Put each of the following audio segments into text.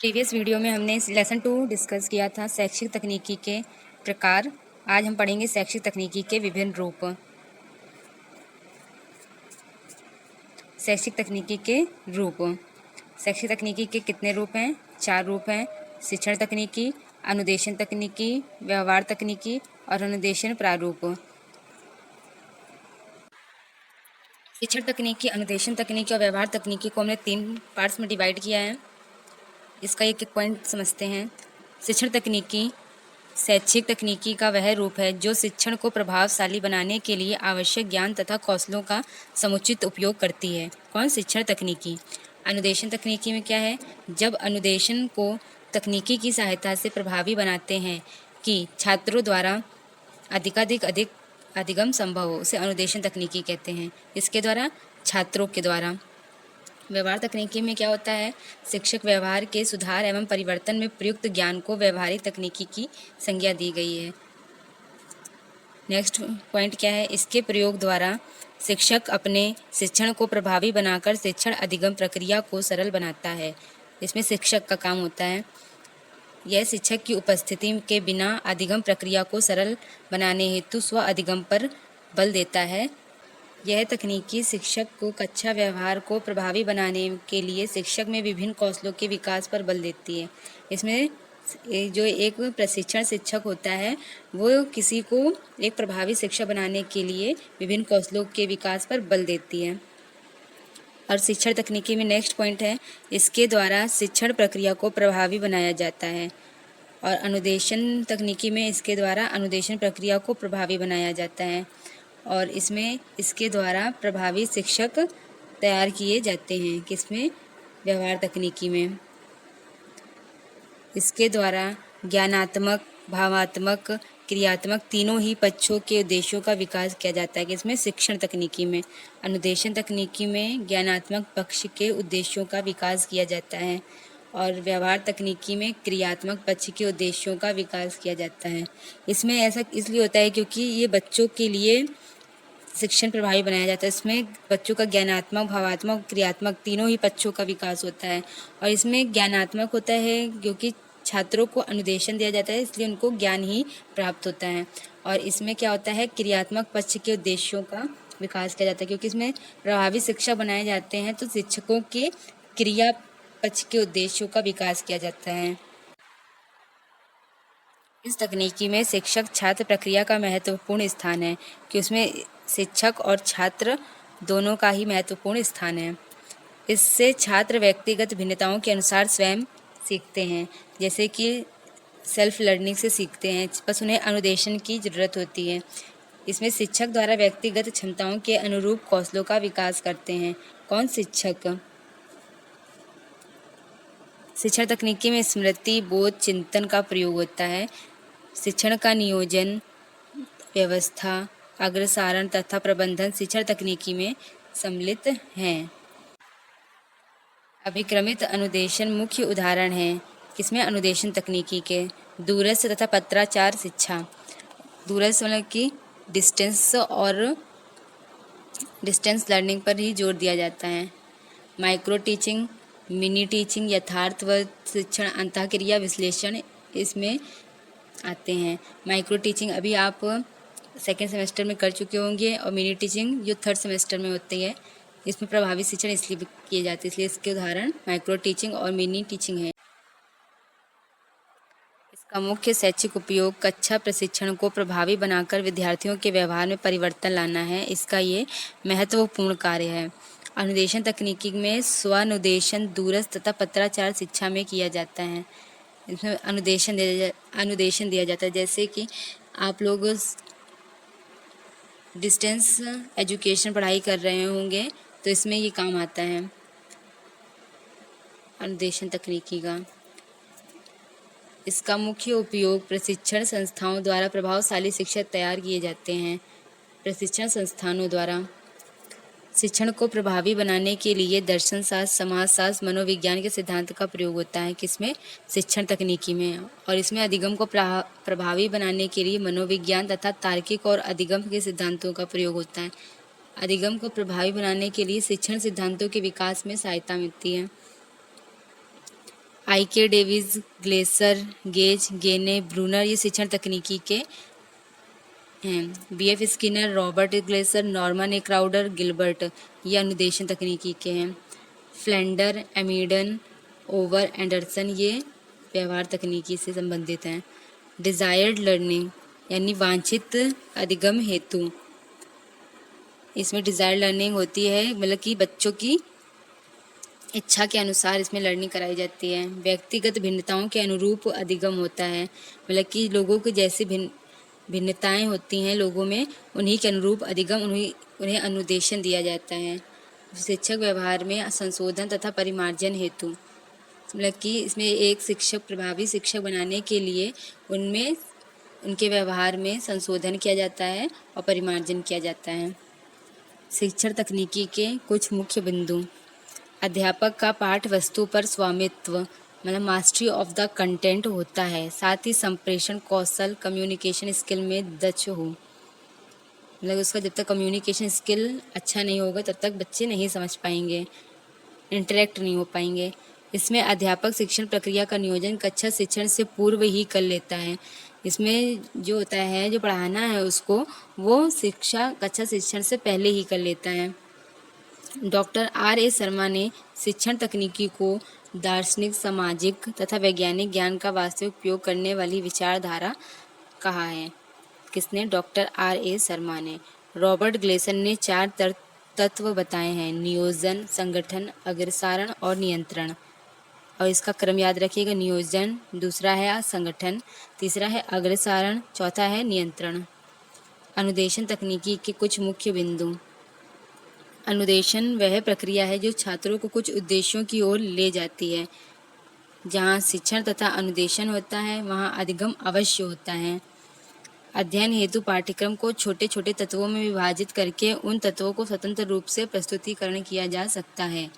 Previous video में हमने lesson 2 discuss किया था शैक्षिक तकनीकी के प्रकार। आज हम पढ़ेंगे शैक्षिक तकनीकी के विभिन्न रूप। शैक्षिक तकनीकी के रूप। शैक्षिक तकनीकी के कितने रूप हैं? 4 रूप हैं। शिक्षण तकनीकी, अनुदेशन तकनीकी, व्यवहार तकनीकी और अनुदेशन प्रारूप। शिक्षण तकनीकी, अनुदेशन तकनीकी और व्यवहार तकनीकी को हमने 3 पार्ट्स में डिवाइड किया है। इसका एक एक पॉइंट समझते हैं। शिक्षण तकनीकी शैक्षिक तकनीकी का वह रूप है जो शिक्षण को प्रभावशाली बनाने के लिए आवश्यक ज्ञान तथा कौशलों का समुचित उपयोग करती है। कौन? शिक्षण तकनीकी। अनुदेशन तकनीकी में क्या है? जब अनुदेशन को तकनीकी की सहायता से प्रभावी बनाते हैं कि छात्रों द्वारा अधिकाधिक अधिगम संभव हो, उसे अनुदेशन तकनीकी कहते हैं। इसके द्वारा, छात्रों के द्वारा। व्यवहार तकनीकी में क्या होता है? शिक्षक व्यवहार के सुधार एवं परिवर्तन में प्रयुक्त ज्ञान को व्यवहारिक तकनीकी की संज्ञा दी गई है। नेक्स्ट पॉइंट क्या है? इसके प्रयोग द्वारा शिक्षक अपने शिक्षण को प्रभावी बनाकर शिक्षण अधिगम प्रक्रिया को सरल बनाता है। इसमें शिक्षक का काम होता है। यह शिक्षक की उपस्थिति के बिना अधिगम प्रक्रिया को सरल बनाने हेतु स्व अधिगम पर बल देता है। यह तकनीकी शिक्षक को कक्षा व्यवहार को प्रभावी बनाने के लिए शिक्षक में विभिन्न कौशलों के विकास पर बल देती है। इसमें जो एक प्रशिक्षण शिक्षक होता है वो किसी को एक प्रभावी शिक्षक बनाने के लिए विभिन्न कौशलों के विकास पर बल देती है। और शिक्षण तकनीकी में नेक्स्ट पॉइंट है, इसके द्वारा शिक्षण प्रक्रिया को प्रभावी बनाया जाता है। और अनुदेशन तकनीकी में इसके द्वारा अनुदेशन प्रक्रिया को प्रभावी बनाया जाता है। और इसमें इसके द्वारा प्रभावी शिक्षक तैयार किए जाते हैं। किसमें? व्यवहार तकनीकी में। इसके द्वारा ज्ञानात्मक, भावात्मक, क्रियात्मक तीनों ही पक्षों के उद्देश्यों का विकास किया जाता है। किसमें? शिक्षण तकनीकी में। अनुदेशन तकनीकी में ज्ञानात्मक पक्ष के उद्देश्यों का विकास किया जाता है और व्यवहार तकनीकी में क्रियात्मक पक्ष के उद्देश्यों का विकास किया जाता है। इसमें ऐसा इसलिए होता है क्योंकि ये बच्चों के लिए शिक्षण प्रभावी बनाया जाता है। इसमें बच्चों का ज्ञानात्मक, भावात्मक, क्रियात्मक तीनों ही पक्षों का विकास होता है। और इसमें ज्ञानात्मक होता है क्योंकि छात्रों को अनुदेशन दिया जाता है, इसलिए उनको ज्ञान ही प्राप्त होता है। और इसमें क्या होता है? क्रियात्मक पक्ष के उद्देश्यों का विकास किया जाता है क्योंकि इसमें प्रभावी शिक्षक बनाए जाते हैं तो शिक्षकों के क्रिया पक्ष के उद्देश्यों का विकास किया जाता है। इस तकनीकी में शिक्षक छात्र प्रक्रिया का महत्वपूर्ण स्थान है कि उसमें शिक्षक और छात्र दोनों का ही महत्वपूर्ण स्थान है। इससे छात्र व्यक्तिगत भिन्नताओं के अनुसार स्वयं सीखते हैं, जैसे कि सेल्फ लर्निंग से सीखते हैं, बस उन्हें अनुदेशन की ज़रूरत होती है। इसमें शिक्षक द्वारा व्यक्तिगत क्षमताओं के अनुरूप कौशलों का विकास करते हैं। कौन? शिक्षक। शिक्षण तकनीकी में स्मृति, बोध, चिंतन का प्रयोग होता है। शिक्षण का नियोजन, व्यवस्था, अग्रसारण तथा प्रबंधन शिक्षण तकनीकी में सम्मिलित हैं। अभिक्रमित अनुदेशन मुख्य उदाहरण हैं। किसमें? अनुदेशन तकनीकी के। दूरस्थ तथा पत्राचार शिक्षा। दूरस्थ मतलब कि डिस्टेंस लर्निंग पर ही जोर दिया जाता है। माइक्रो टीचिंग, मिनी टीचिंग, यथार्थवत शिक्षण, अंतःक्रिया विश्लेषण इसमें आते हैं। माइक्रो टीचिंग अभी आप सेकेंड सेमेस्टर में कर चुके होंगे और मिनी टीचिंग जो थर्ड सेमेस्टर में होती है। इसमें प्रभावी शिक्षण इसलिए किए जाते हैं, इसलिए इसके उदाहरण माइक्रो टीचिंग और मिनी टीचिंग है। इसका मुख्य शैक्षिक उपयोग कक्षा प्रशिक्षण को प्रभावी बनाकर विद्यार्थियों के व्यवहार में परिवर्तन लाना है। इसका ये महत्वपूर्ण कार्य है। अनुदेशन तकनीकी में स्वानुदेशन दूरस्थ तथा पत्राचार शिक्षा में किया जाता है। इसमें अनुदेशन दिया जाता है, जैसे कि आप लोग डिस्टेंस एजुकेशन पढ़ाई कर रहे होंगे तो इसमें ये काम आता है अनुदेशन तकनीकी का। इसका मुख्य उपयोग प्रशिक्षण संस्थाओं द्वारा प्रभावशाली शिक्षक तैयार किए जाते हैं। प्रशिक्षण संस्थानों द्वारा शिक्षण को प्रभावी बनाने के लिए दर्शन शास्त्र, समाजशास्त्र, मनोविज्ञान के सिद्धांत का प्रयोग होता है। किसमें? शिक्षण तकनीकी में। और इसमें अधिगम को प्रभावी बनाने के लिए मनोविज्ञान तथा तार्किक और अधिगम के सिद्धांतों का प्रयोग होता है। अधिगम को प्रभावी बनाने के लिए शिक्षण सिद्धांतों के विकास में सहायता मिलती है। I K Davies, Glaser, Gage, Gagne, Bruner ये शिक्षण तकनीकी के हैं। B F Skinner, Robert Glaser, Norman A Crowder, Gilbert ये अनुदेशन तकनीकी के हैं। फ्लेंडर, एमीडन, ओवर, एंडरसन ये व्यवहार तकनीकी से संबंधित हैं। डिजायर्ड लर्निंग यानी वांछित अधिगम हेतु, इसमें डिजायर्ड लर्निंग होती है, मतलब कि बच्चों की इच्छा के अनुसार इसमें लर्निंग कराई जाती है। व्यक्तिगत भिन्नताओं के अनुरूप अधिगम होता है, मतलब कि लोगों की जैसी भिन्नताएं होती हैं लोगों में, उन्हीं के अनुरूप अधिगम उन्हें अनुदेशन दिया जाता है। शिक्षक व्यवहार में संशोधन तथा परिमार्जन हेतु, मतलब कि इसमें एक शिक्षक प्रभावी शिक्षक बनाने के लिए उनमें उनके व्यवहार में संशोधन किया जाता है और परिमार्जन किया जाता है। शिक्षण तकनीकी के कुछ मुख्य बिंदु। अध्यापक का पाठ वस्तु पर स्वामित्व, मतलब मास्टरी ऑफ द कंटेंट होता है, साथ ही संप्रेषण कौशल कम्युनिकेशन स्किल में दक्ष हो, मतलब उसका जब तक कम्युनिकेशन स्किल अच्छा नहीं होगा तब तक बच्चे नहीं समझ पाएंगे, इंटरेक्ट नहीं हो पाएंगे। इसमें अध्यापक शिक्षण प्रक्रिया का नियोजन कक्षा शिक्षण से पूर्व ही कर लेता है। इसमें जो होता है, जो पढ़ाना है उसको, वो कक्षा शिक्षण से पहले ही कर लेता है। Doctor R.A. शर्मा ने शिक्षण तकनीकी को दार्शनिक, सामाजिक तथा वैज्ञानिक ज्ञान का वास्तविक उपयोग करने वाली विचारधारा कहा है। किसने? Doctor R.A. शर्मा ने। रॉबर्ट ग्लेसन ने 4 तत्व बताए हैं: नियोजन, संगठन, अग्रसारण और नियंत्रण। और इसका क्रम याद रखिएगा: नियोजन, दूसरा है संगठन, तीसरा है अग्रसारण, चौथा है नियंत्रण। अनुदेशन तकनीकी के कुछ मुख्य बिंदु। अनुदेशन वह प्रक्रिया है जो छात्रों को कुछ उद्देश्यों की ओर ले जाती है। जहाँ शिक्षण तथा अनुदेशन होता है वहाँ अधिगम अवश्य होता है। अध्ययन हेतु पाठ्यक्रम को छोटे छोटे तत्वों में विभाजित करके उन तत्वों को स्वतंत्र रूप से प्रस्तुतिकरण किया जा सकता है।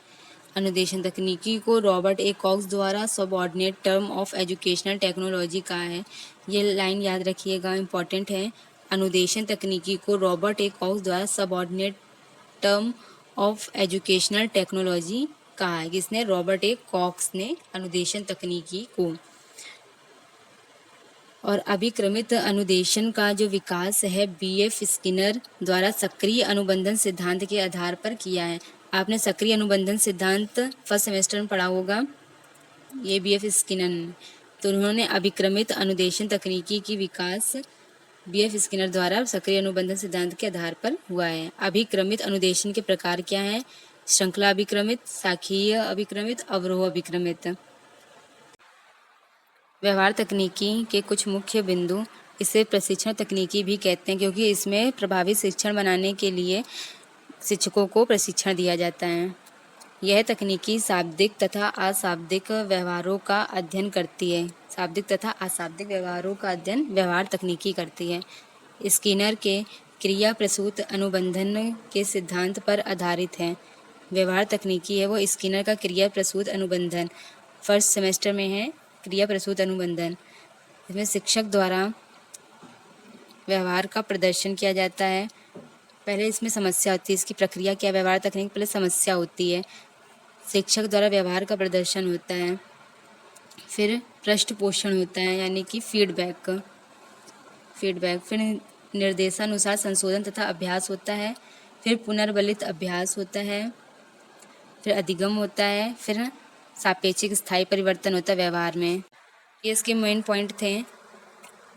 अनुदेशन तकनीकी को रॉबर्ट ए कॉक्स द्वारा subordinate term of educational technology कहा है। ये लाइन याद रखिएगा, इम्पॉर्टेंट है। अनुदेशन तकनीकी को रॉबर्ट ए कॉक्स द्वारा subordinate term of educational technology कहा है। किसने? रॉबर्ट ए कॉक्स ने अनुदेशन तकनीकी को। और अभिक्रमित अनुदेशन का जो विकास है बीएफ स्किनर द्वारा सक्रिय अनुबंधन सिद्धांत के आधार पर किया है। आपने सक्रिय अनुबंधन सिद्धांत फर्स्ट सेमेस्टर में पढ़ा होगा, ये बीएफ स्किनर ने। तो उन्होंने अभिक्रमित अनुदेशन तकनीकी की विकास बीएफ स्किनर द्वारा सक्रिय अनुबंधन सिद्धांत के आधार पर हुआ है। अभिक्रमित अनुदेशन के प्रकार क्या हैं? श्रृंखला अभिक्रमित, शाखीय अभिक्रमित, अवरोह अभिक्रमित। व्यवहार तकनीकी के कुछ मुख्य बिंदु। इसे प्रशिक्षण तकनीकी भी कहते हैं क्योंकि इसमें प्रभावी शिक्षण बनाने के लिए शिक्षकों को प्रशिक्षण दिया जाता है। यह तकनीकी शाब्दिक तथा अशाब्दिक व्यवहारों का अध्ययन करती है। शाब्दिक तथा अशाब्दिक व्यवहारों का अध्ययन व्यवहार तकनीकी करती है। स्किनर के क्रिया प्रसूत अनुबंधन के सिद्धांत पर आधारित है। व्यवहार तकनीकी है वो स्किनर का क्रिया प्रसूत अनुबंधन, फर्स्ट सेमेस्टर में है क्रिया प्रसूत अनुबंधन। इसमें शिक्षक द्वारा व्यवहार का प्रदर्शन किया जाता है। पहले इसमें समस्या होती है, इसकी प्रक्रिया क्या? व्यवहार तकनीक पहले समस्या होती है, शिक्षक द्वारा व्यवहार का प्रदर्शन होता है, फिर पृष्ठ पोषण होता है यानी कि फीडबैक, फिर निर्देशानुसार संशोधन तथा अभ्यास होता है, फिर पुनर्बलित अभ्यास होता है, फिर अधिगम होता है, फिर सापेक्षिक स्थायी परिवर्तन होता है व्यवहार में। ये इसके मेन पॉइंट थे।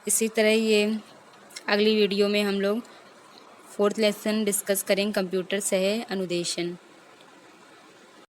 इसी तरह ये अगली वीडियो में हम लोग 4th लेसन डिस्कस करेंगे, कंप्यूटर सह अनुदेशन।